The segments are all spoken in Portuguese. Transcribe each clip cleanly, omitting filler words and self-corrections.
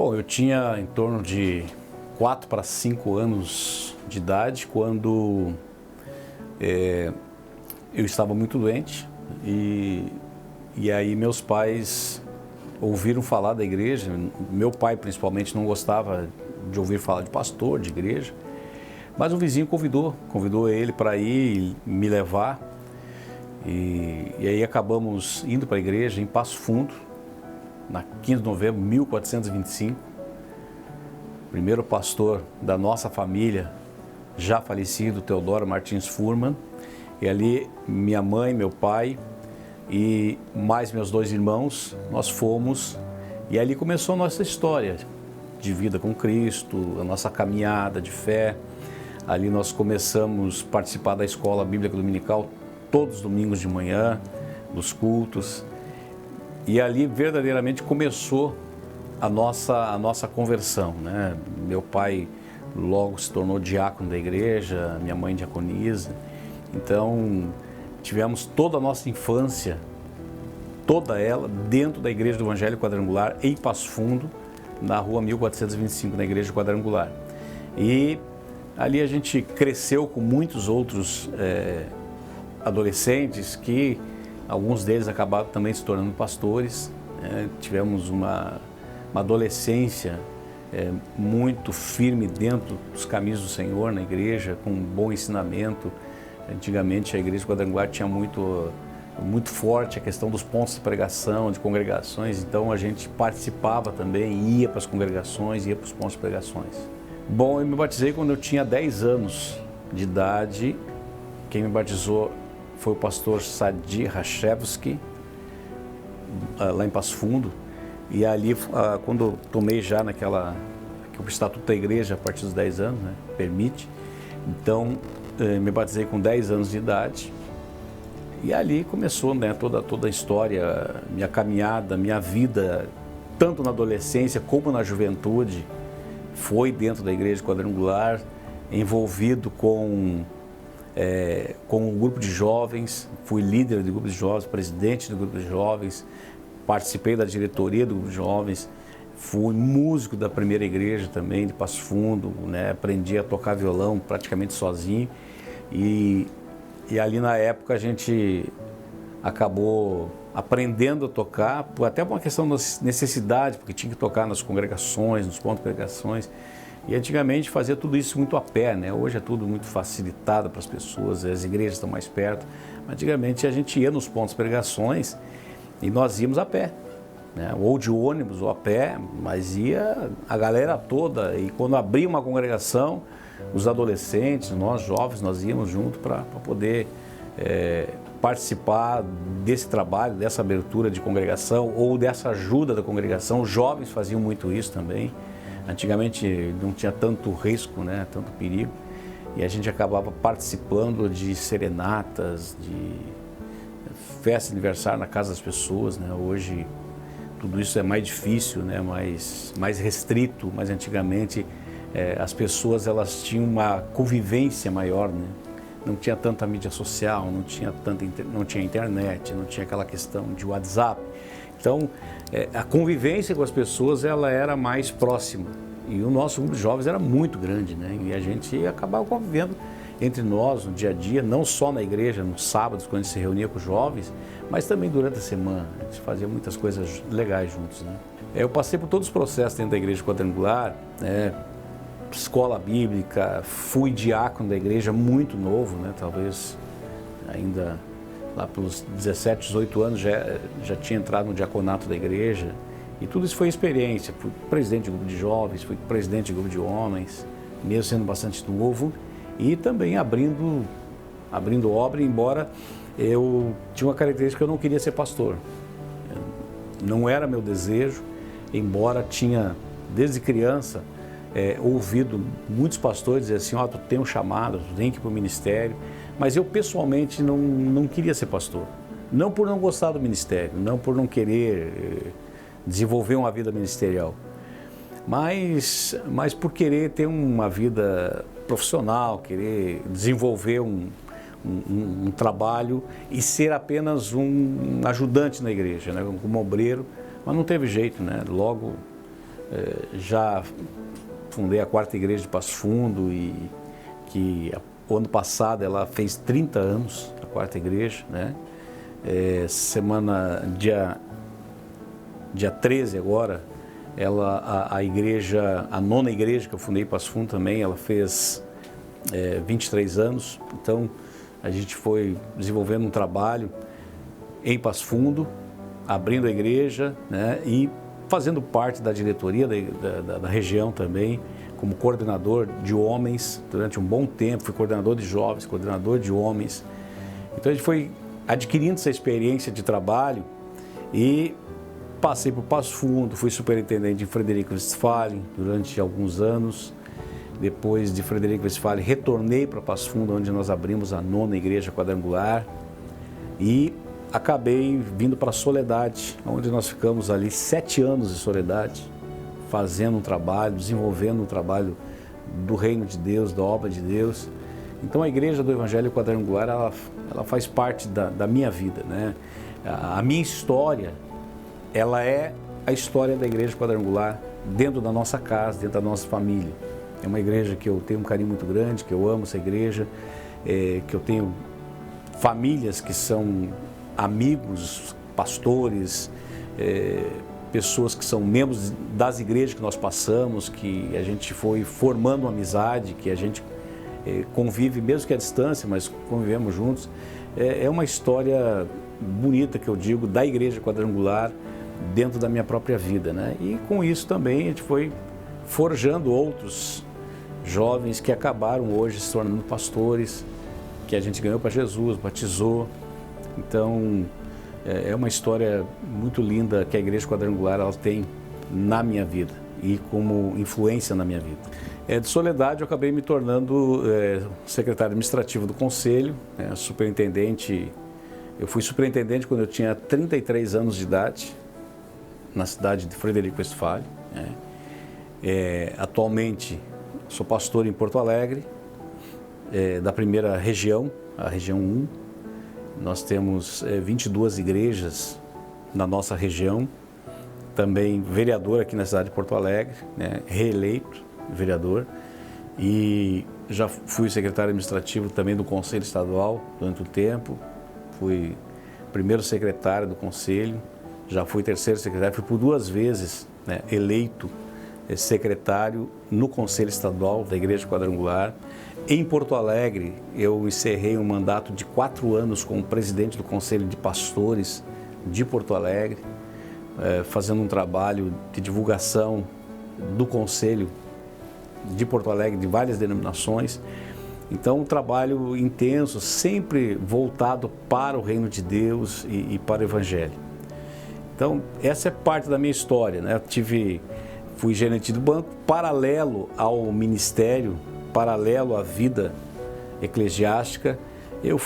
Bom, eu tinha em torno de 4 para 5 anos de idade quando eu estava muito doente e aí meus pais ouviram falar da igreja. Meu pai principalmente não gostava de ouvir falar de pastor, de igreja, mas um vizinho convidou ele para ir e me levar e aí acabamos indo para a igreja em Passo Fundo, na 15 de novembro de 1425. O primeiro pastor da nossa família, já falecido, Teodoro Martins Furman, e ali minha mãe, meu pai e mais meus 2 irmãos, nós fomos, e ali começou a nossa história de vida com Cristo, a nossa caminhada de fé. Ali nós começamos a participar da escola bíblica dominical todos os domingos de manhã, dos cultos, e ali verdadeiramente começou a nossa conversão, né? Meu pai logo se tornou diácono da igreja, minha mãe diaconisa. Então tivemos toda a nossa infância, toda ela dentro da Igreja do Evangelho Quadrangular em Passo Fundo, na rua 1425, na Igreja Quadrangular. E ali a gente cresceu com muitos outros adolescentes que alguns deles acabaram também se tornando pastores. Tivemos uma adolescência muito firme dentro dos caminhos do Senhor na igreja, com um bom ensinamento. Antigamente a Igreja Quadrangular tinha muito forte a questão dos pontos de pregação, de congregações, então a gente participava também, ia para as congregações, ia para os pontos de pregações. Bom, eu me batizei quando eu tinha 10 anos de idade. Quem me batizou foi o pastor Sadi Rachevski, lá em Passo Fundo, e ali, quando eu tomei já que o Estatuto da Igreja, a partir dos 10 anos, né, permite, então me batizei com 10 anos de idade, e ali começou, né, toda a história, minha caminhada, minha vida, tanto na adolescência como na juventude, foi dentro da Igreja Quadrangular, envolvido com um grupo de jovens. Fui líder do grupo de jovens, presidente do grupo de jovens, participei da diretoria do grupo de jovens, fui músico da primeira igreja também, de Passo Fundo, né? Aprendi a tocar violão praticamente sozinho e ali na época a gente acabou aprendendo a tocar, até por uma questão de necessidade, porque tinha que tocar nas congregações, nos pontos de pregações. E antigamente fazia tudo isso muito a pé, né? Hoje é tudo muito facilitado para as pessoas, as igrejas estão mais perto. Mas antigamente a gente ia nos pontos de pregações e nós íamos a pé, né? Ou de ônibus ou a pé, mas ia a galera toda. E quando abria uma congregação, os adolescentes, nós jovens, nós íamos junto para poder participar desse trabalho, dessa abertura de congregação ou dessa ajuda da congregação. Os jovens faziam muito isso também. Antigamente não tinha tanto risco, né, tanto perigo, e a gente acabava participando de serenatas, de festa de aniversário na casa das pessoas, né? Hoje tudo isso é mais difícil, né, mais restrito, mas antigamente as pessoas elas tinham uma convivência maior, né? Não tinha tanta mídia social, não tinha internet, não tinha aquela questão de WhatsApp. Então, a convivência com as pessoas ela era mais próxima e o nosso grupo de jovens era muito grande, né? E a gente acabava convivendo entre nós no dia a dia, não só na igreja, nos sábados, quando a gente se reunia com os jovens, mas também durante a semana. A gente fazia muitas coisas legais juntos, né? Eu passei por todos os processos dentro da Igreja Quadrangular, né? Escola bíblica, fui diácono da igreja muito novo, né? Talvez ainda lá pelos 17, 18 anos já tinha entrado no diaconato da igreja, e tudo isso foi experiência. Fui presidente de grupo de jovens, fui presidente de grupo de homens, mesmo sendo bastante novo, e também abrindo obra, embora eu tinha uma característica que eu não queria ser pastor. Não era meu desejo, embora tinha desde criança ouvido muitos pastores dizer assim, tu tem um chamado, tu tem que ir para o ministério, mas eu pessoalmente não queria ser pastor. Não por não gostar do ministério, não por não querer desenvolver uma vida ministerial, mas por querer ter uma vida profissional, querer desenvolver um trabalho e ser apenas um ajudante na igreja, né, como obreiro, mas não teve jeito, né? Logo Já fundei a 4ª igreja de Passo Fundo e que o ano passado ela fez 30 anos, a 4ª igreja, né? Dia 13 agora, a igreja, a 9ª igreja que eu fundei em Passo Fundo também, ela fez 23 anos. Então a gente foi desenvolvendo um trabalho em Passo Fundo, abrindo a igreja, né, e fazendo parte da diretoria da região também, como coordenador de homens durante um bom tempo. Fui coordenador de jovens, coordenador de homens. Então a gente foi adquirindo essa experiência de trabalho e passei por Passo Fundo, fui superintendente em Frederico Westphalen durante alguns anos. Depois de Frederico Westphalen, retornei para Passo Fundo, onde nós abrimos a 9ª igreja quadrangular e acabei vindo para Soledade, onde nós ficamos ali 7 anos de Soledade, fazendo um trabalho, desenvolvendo um trabalho do reino de Deus, da obra de Deus. Então a igreja do Evangelho Quadrangular, ela faz parte da minha vida, né? A minha história, ela é a história da igreja quadrangular dentro da nossa casa, dentro da nossa família. É uma igreja que eu tenho um carinho muito grande, que eu amo essa igreja, que eu tenho famílias que são amigos, pastores, pessoas que são membros das igrejas que nós passamos, que a gente foi formando uma amizade, que a gente convive, mesmo que à distância, mas convivemos juntos. É uma história bonita, que eu digo, da igreja quadrangular dentro da minha própria vida, né? E com isso também a gente foi forjando outros jovens que acabaram hoje se tornando pastores, que a gente ganhou para Jesus, batizou. Então é uma história muito linda que a igreja quadrangular ela tem na minha vida e como influência na minha vida. De Soledade eu acabei me tornando secretário administrativo do conselho, superintendente. Eu fui superintendente quando eu tinha 33 anos de idade, na cidade de Frederico Westphalen. Atualmente sou pastor em Porto Alegre, da primeira região, a região 1. Nós temos 22 igrejas na nossa região. Também vereador aqui na cidade de Porto Alegre, né, reeleito vereador. E já fui secretário administrativo também do Conselho Estadual durante um tempo. Fui primeiro secretário do Conselho, já fui terceiro secretário, fui por 2 vezes, né, eleito secretário no Conselho Estadual da Igreja Quadrangular. Em Porto Alegre, eu encerrei um mandato de 4 anos como presidente do Conselho de Pastores de Porto Alegre, fazendo um trabalho de divulgação do Conselho de Porto Alegre, de várias denominações. Então, um trabalho intenso, sempre voltado para o reino de Deus e para o Evangelho. Então, essa é parte da minha história, né? Fui gerente do banco, paralelo ao ministério, paralelo à vida eclesiástica. Eu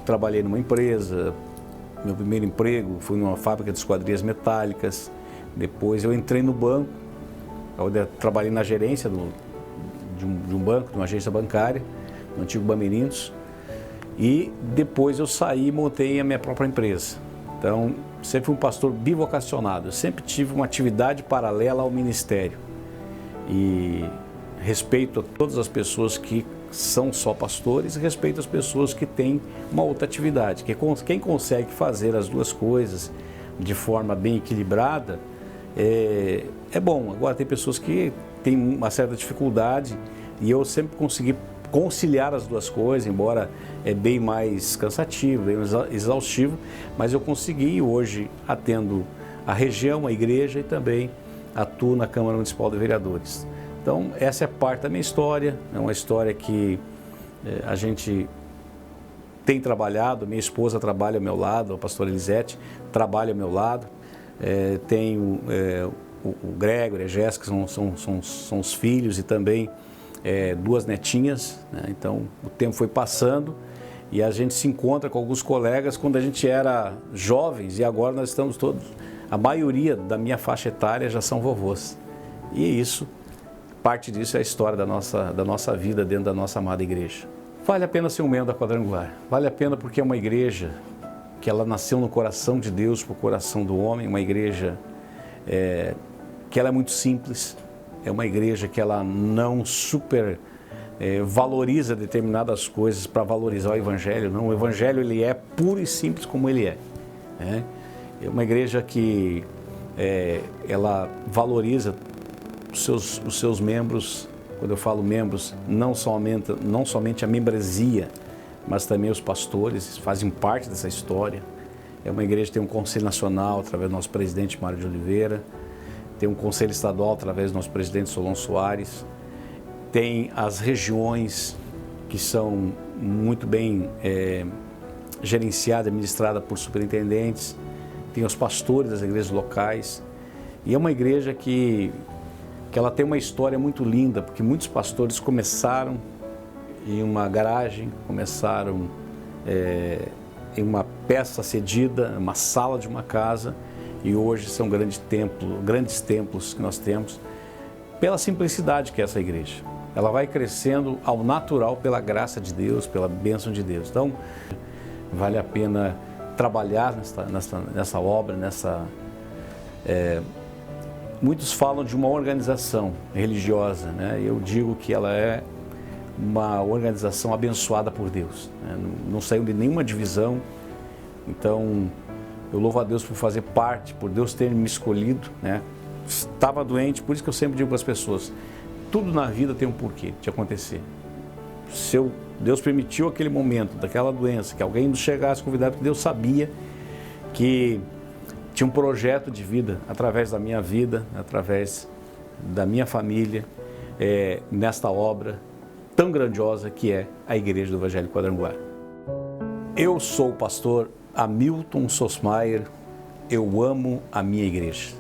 trabalhei numa empresa, meu primeiro emprego foi numa fábrica de esquadrias metálicas. Depois eu entrei no banco, onde eu trabalhei na gerência de um banco, de uma agência bancária, no antigo Bamerindos. E depois eu saí e montei a minha própria empresa. Então, sempre fui um pastor bivocacionado, eu sempre tive uma atividade paralela ao ministério. E respeito a todas as pessoas que são só pastores, respeito as pessoas que têm uma outra atividade. Quem consegue fazer as duas coisas de forma bem equilibrada, é bom. Agora, tem pessoas que têm uma certa dificuldade e eu sempre consegui conciliar as duas coisas, embora é bem mais cansativo, bem mais exaustivo, mas eu consegui. Hoje atendo a região, a igreja, e também atuo na Câmara Municipal de Vereadores. Então, essa é parte da minha história, é uma história que a gente tem trabalhado. Minha esposa trabalha ao meu lado, a pastora Elisete trabalha ao meu lado, tenho o Gregor e a Jéssica, são os filhos, e também 2 netinhas, né? Então o tempo foi passando e a gente se encontra com alguns colegas quando a gente era jovens, e agora nós estamos todos, a maioria da minha faixa etária já são vovôs. E isso, parte disso é a história da nossa vida dentro da nossa amada igreja. Vale a pena ser um membro da Quadrangular, vale a pena porque é uma igreja que ela nasceu no coração de Deus, para o coração do homem, uma igreja que ela é muito simples, é uma igreja que ela não valoriza determinadas coisas para valorizar o Evangelho. Não, o Evangelho ele é puro e simples como ele é. É uma igreja que ela valoriza os seus membros. Quando eu falo membros, não somente a membresia, mas também os pastores fazem parte dessa história. É uma igreja que tem um conselho nacional através do nosso presidente Mário de Oliveira, tem um conselho estadual através do nosso presidente Solon Soares, tem as regiões que são muito bem gerenciadas, administradas por superintendentes, tem os pastores das igrejas locais, e é uma igreja que ela tem uma história muito linda, porque muitos pastores começaram em uma garagem, começaram em uma peça cedida, uma sala de uma casa, e hoje são grandes templos que nós temos, pela simplicidade que é essa igreja. Ela vai crescendo ao natural pela graça de Deus, pela bênção de Deus. Então, vale a pena trabalhar nessa obra, muitos falam de uma organização religiosa, né? Eu digo que ela é uma organização abençoada por Deus, né? Não saiu de nenhuma divisão. Então, eu louvo a Deus por fazer parte, por Deus ter me escolhido, né? Estava doente, por isso que eu sempre digo para as pessoas, tudo na vida tem um porquê de acontecer. Deus permitiu aquele momento, daquela doença, que alguém nos chegasse convidado, porque Deus sabia que tinha um projeto de vida através da minha vida, através da minha família, nesta obra tão grandiosa que é a Igreja do Evangelho Quadrangular. Eu sou o pastor Hamilton Sosmaier, eu amo a minha igreja.